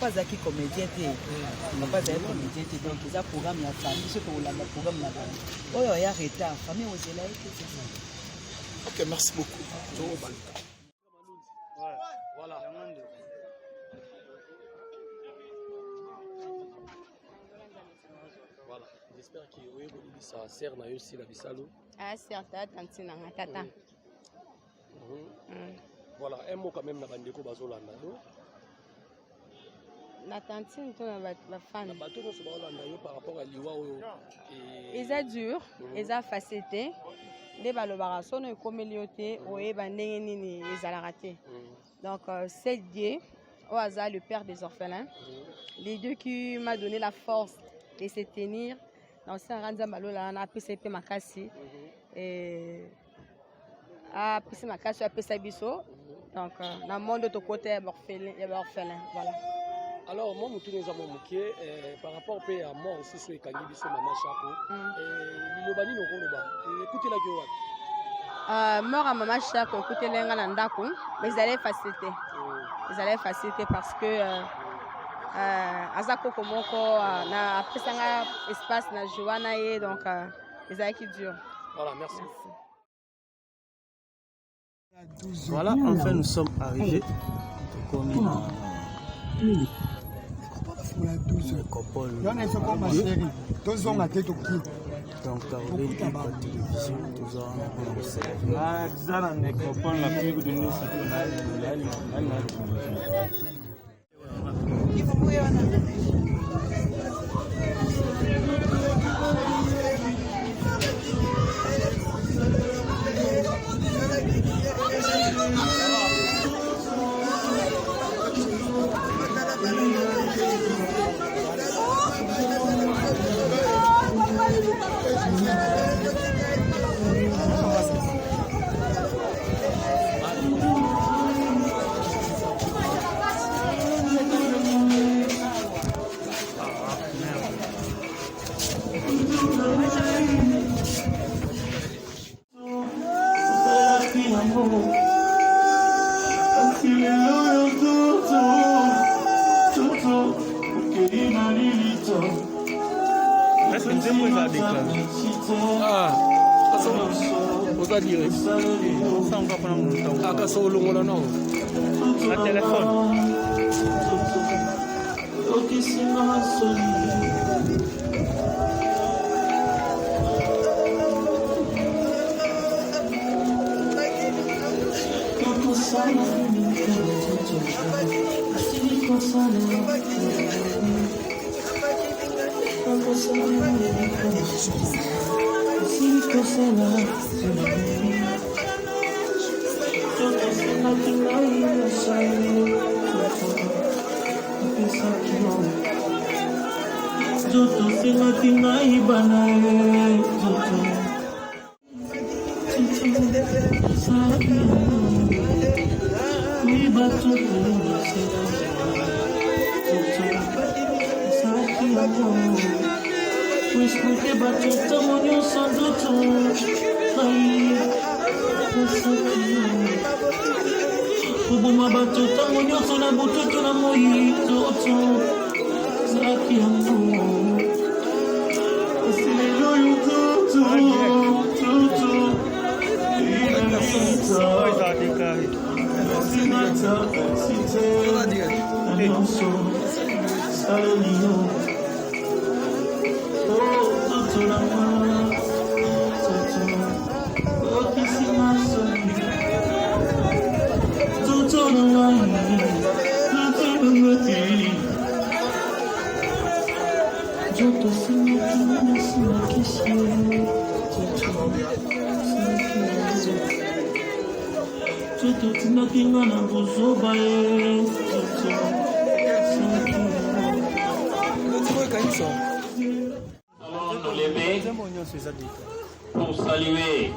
papa azaki comédien te. Papa azaki comédien te, donc eza programme ya famille, ce que olanda programme na bango. Oyo ya retard, famille ozela ete c'est ça. Ok, merci beaucoup. Voilà. Voilà. J'espère que oui, ça sert na aussi la bisalo. Ah, certain, tantina, tata. Voilà, un mot quand même na bandeko bazolanda. La tantine, tu as la fan. La bateau no se bazolanda yo par rapport à liwa oyo. Ils a dur, ils a facilité. Les balobarations ne comme lioté, oé bandé ni ils a raté. Donc c'est Dieu, au hasard le père des orphelins, les deux qui m'a donné la force de se tenir. Donc c'est un ranza malola, on a pu se faire ma casse et a pu se ma casse, a pu se biso. Donc dans le monde de ton côté, il y a orphelin, voilà. Alors moi mutu neza momuke par rapport à mort aussi sur ekangi biso mama Chako lilobani no koloba écoutez la gueule mort à maman Chako écoutez lenga na ndako mais ils allaient faciliter parce que azako komoko na apesanga espace na joana et donc ils allaient qui dur. Voilà, merci. Voilà, enfin nous sommes arrivés comme la 12 2 ans à tête au cul. Donc, on est dans la télévision, tous ans, on s'est Ah, ça, la nécropole, la plus de nous, la téléphone. Pour saluer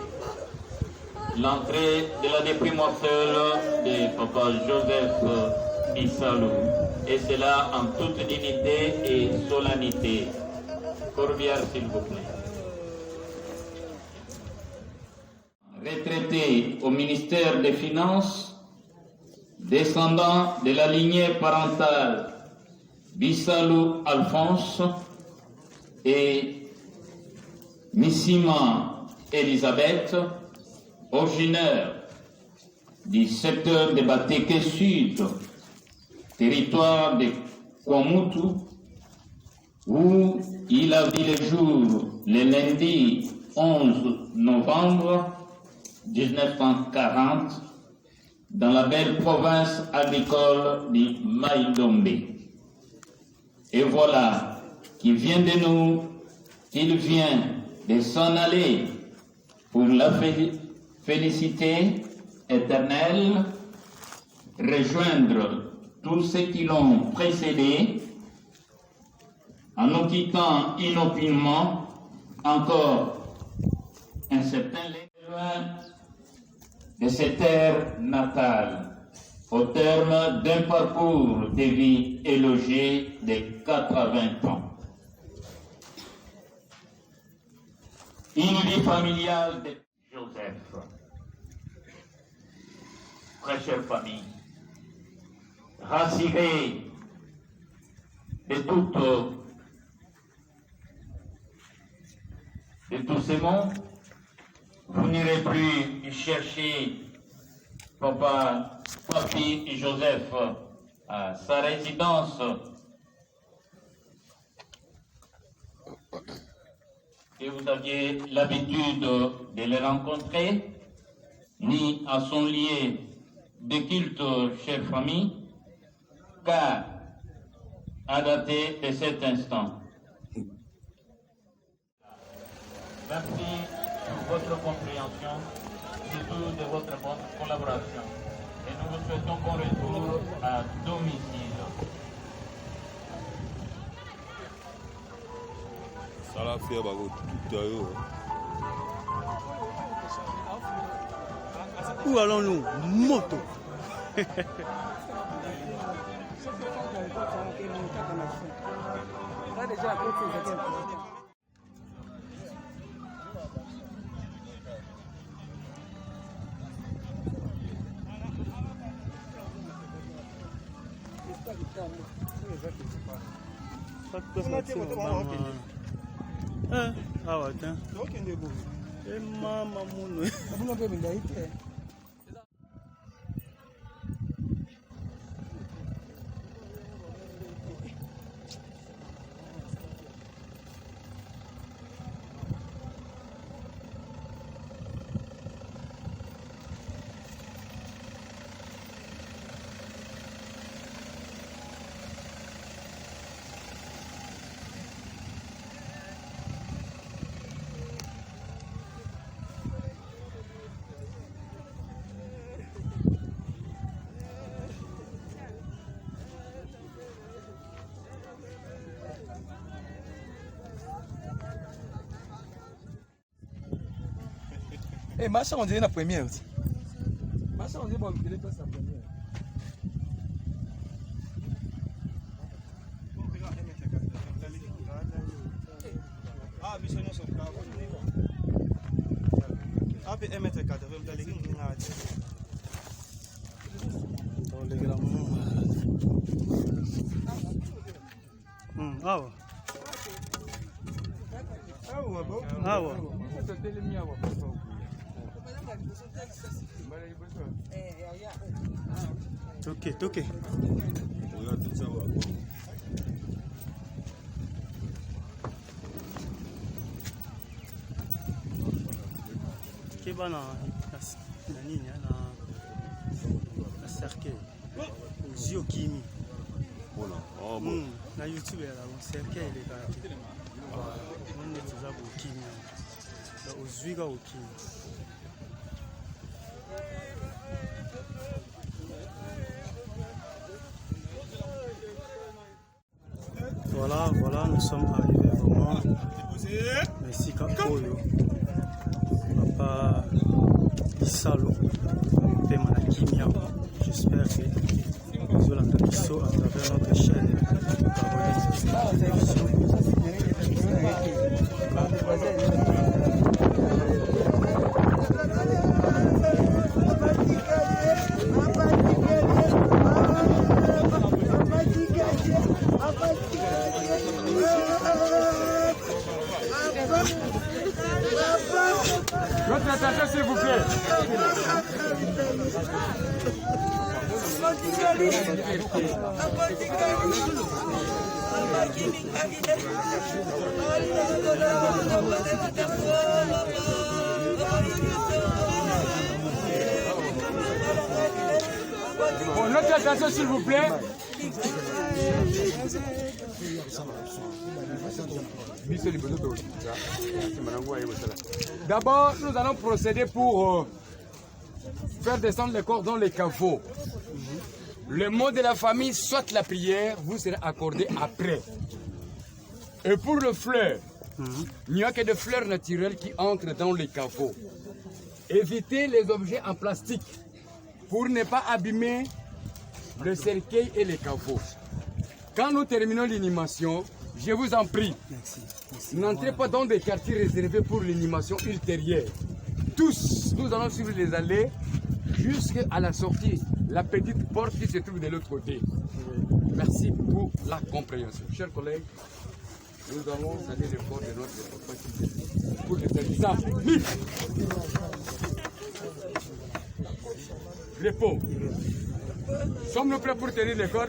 l'entrée de l'année primordiale de Papa Joseph Bissalou, et cela en toute dignité et solennité. Corbière, s'il vous plaît. Retraité au ministère des Finances, descendant de la lignée parentale Bissalou Alphonse et Missima Elisabeth, originaire du secteur de Bateke Sud, territoire de Kwamutu, où il a vu le jour le lundi 11 novembre 1940 dans la belle province agricole du Maïdombe. Et voilà qu'il vient de s'en aller pour la félicité éternelle, rejoindre tous ceux qui l'ont précédé en nous quittant inopinément encore un certain loin de ses terres natales, au terme d'un parcours de vie élogé de 80 ans. Une vie familiale de Joseph. Très chère famille, rassurée de tous ces mots, vous n'irez plus chercher Papi Joseph à sa résidence et vous aviez l'habitude de le rencontrer, ni à son lieu de culte, chère famille, car à dater de cet instant. Merci pour votre compréhension, surtout de votre bonne collaboration. Et nous vous souhaitons bon retour à domicile. Où allons-nous? Moto. Eh, ma soeur, on dirait la première aussi. Ma soeur, on dirait qu'elle est pas sa première. Ah, mais c'est son cas. Ah, mais M4, vous allez gagner. Ah ouais. Ah ouais. Ok. Keba na nini na cercle Ozio Kimi. Voilà. Oh bon. Na YouTube là, on cercle les gars. On est déjà au Kimi. Là Ozio au Kimi. Voilà, nous sommes arrivés vraiment. Merci Kakoyo. Papa Isalo. Pema la Kimia. J'espère que vous allez à travers notre chaîne. Papa Votre attention, s'il vous plaît. Bon, notre attention, s'il vous plaît. D'abord, nous allons procéder pour faire descendre les corps dans les caveaux. Le mot de la famille, soit la prière, vous serez accordé après. Et pour le fleur, il n'y a que des fleurs naturelles qui entrent dans les caveaux. Évitez les objets en plastique pour ne pas abîmer le cercueil et les caveaux. Quand nous terminons l'inhumation, je vous en prie, n'entrez pas dans des quartiers réservés pour l'inhumation ultérieure. Tous, nous allons suivre les allées jusqu'à la sortie, la petite porte qui se trouve de l'autre côté. Merci pour la compréhension. Chers collègues, nous allons saluer le corps de notre papa pour le service. Repos. Sommes-nous prêts pour tenir le corps?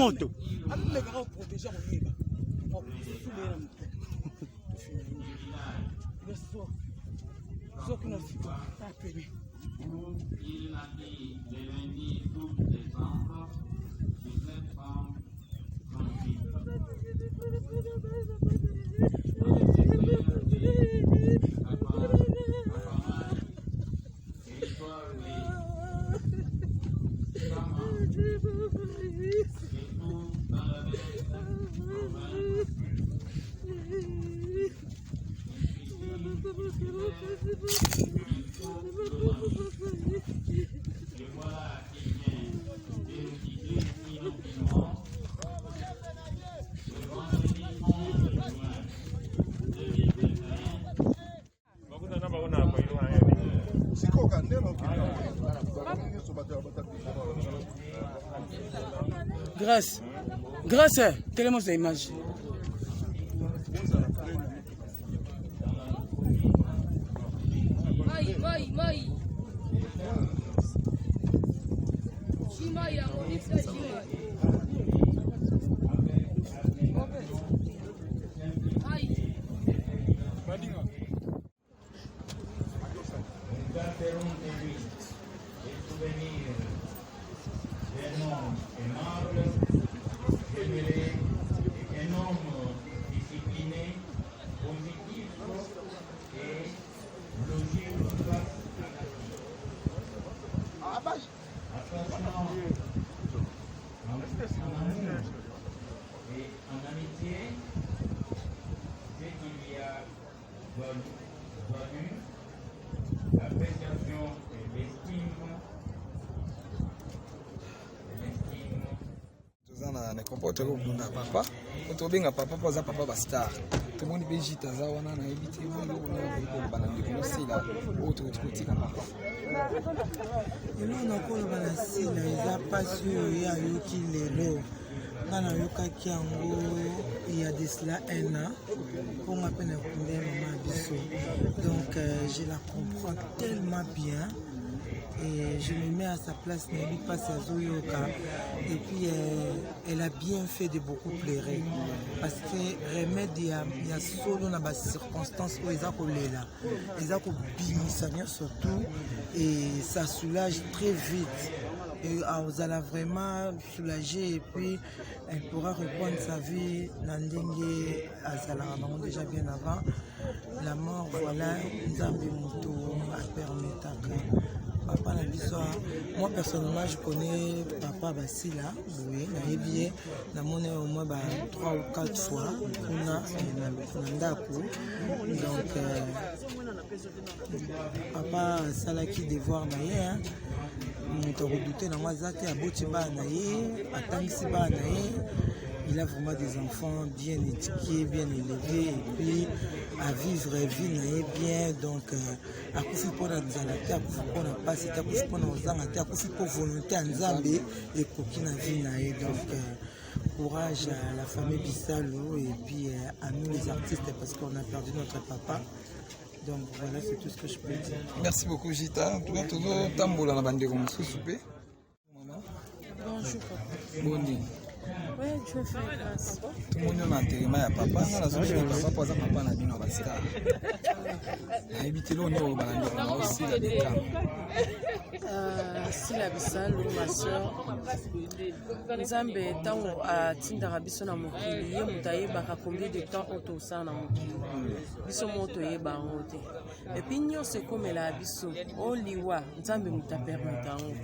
moto. Il m'a dit le lundi 12 décembre, 1938. Grâce, tellement ces images. comporte na papa otobenga papa poza papa ba star tomoni bejita za wana na ebiti bongo na bana ndiko sila auto tikotika papa elona koloba na sila eza pasi oyo ayoki lelo nga nayokaki yango ya de cela un an mponga mpe nakunde mama biso donc je la comprends tellement bien. Et je me mets à sa place, et puis elle a bien fait de beaucoup pleurer parce que remède il y a solo dans les circonstances où ils ont bien surtout et ça soulage très vite et vous allez vraiment soulager et puis elle pourra reprendre sa vie Nandenge déjà bien avant la mort. Voilà, Nzambe Moto a permis papa na biso. Moi personnellement je connais papa Basila, oui, nayebi na mone au moins 3 ou 4 fois na ndako. Donc papa salaki devoir na ye moto redouté na moi zate aboti ba na ye atangisi ba na ye. Il a vraiment des enfants bien éduqués, bien élevés et puis à vivre vie bien. Donc, à Koufi pour la Zalate, à Koufi pour la passe, à Koufi pour la Zangate, à Koufi pour volonté en Zambé et Kokina vie. Donc, courage à la famille Bissalo et puis à nous les artistes parce qu'on a perdu notre papa. Donc, voilà, c'est tout ce que je peux dire. Merci beaucoup, Gita. En tout cas, tout le temps, on a bandé comme ça, souper. Bonjour, papa. Bon nuit. Oui, je fais grâce. Tout le monde a enterré à papa. On a souhaité papa pour papa na bino basika. Habité là on est au balandi aussi la déca. Si la Bissalo ma sœur Nzambe tango atindaka biso na mokili ye mutayebaka combien de temps otosala na mokili biso moto yeba yango te et puis nyonso ekomela biso oliwa Nzambe muta permettre yango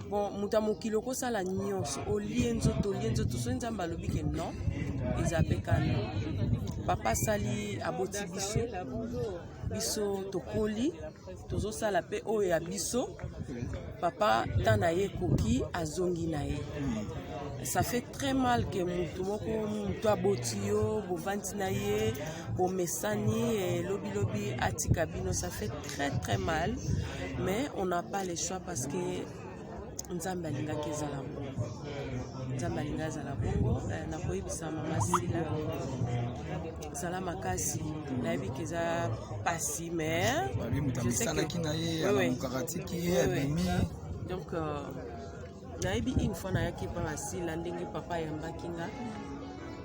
bon muta mokili okosala nyonso olie nzoto so Nzambe alobi ke non ezapeka non papa sali aboti biso tokoli tozosala pe oyo ya biso papa tana ye koki azongi na ye. Ça fait très mal que mutu aboti yo bovanti na ye bomesani lobi atika bino, ça fait très mal mais on n'a pas le choix parce que Nzambe alingaki ezala bongo. Nzambe alinga ezala bongo nakoyebisa mama Sila zala makasi nayebi ke eza pasi mais je sais que donc nayebi une fois nayaki mpa basila ndenge papa ayambaki nga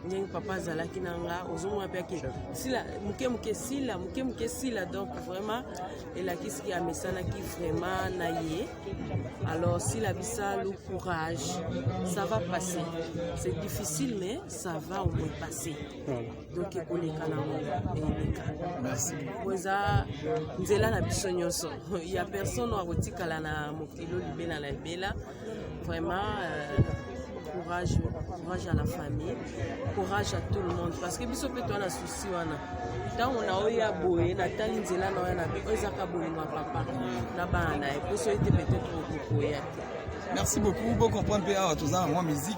ndenge papa azalaki na nga ozomona mpe ake sila moke sila donc vraiment elakisiki amesanaki vraiment na ye. Alors sila bisa le courage, ça va passer, c'est difficile mais ça va au moins passer. Donc ekoleka nango eleka. Merci. Oza nzela na biso nyonso, il y a personne akotikala na mokilo libela na libela. Vraiment courage à la famille, courage à tout le monde parce que biso pe to na souci wana tant on a oya boye na tali nzela na wana pe ozaka boye ma papa na bana et puis so été peut-être beaucoup. Merci beaucoup. Bon comprendre pe awa tozana moi musique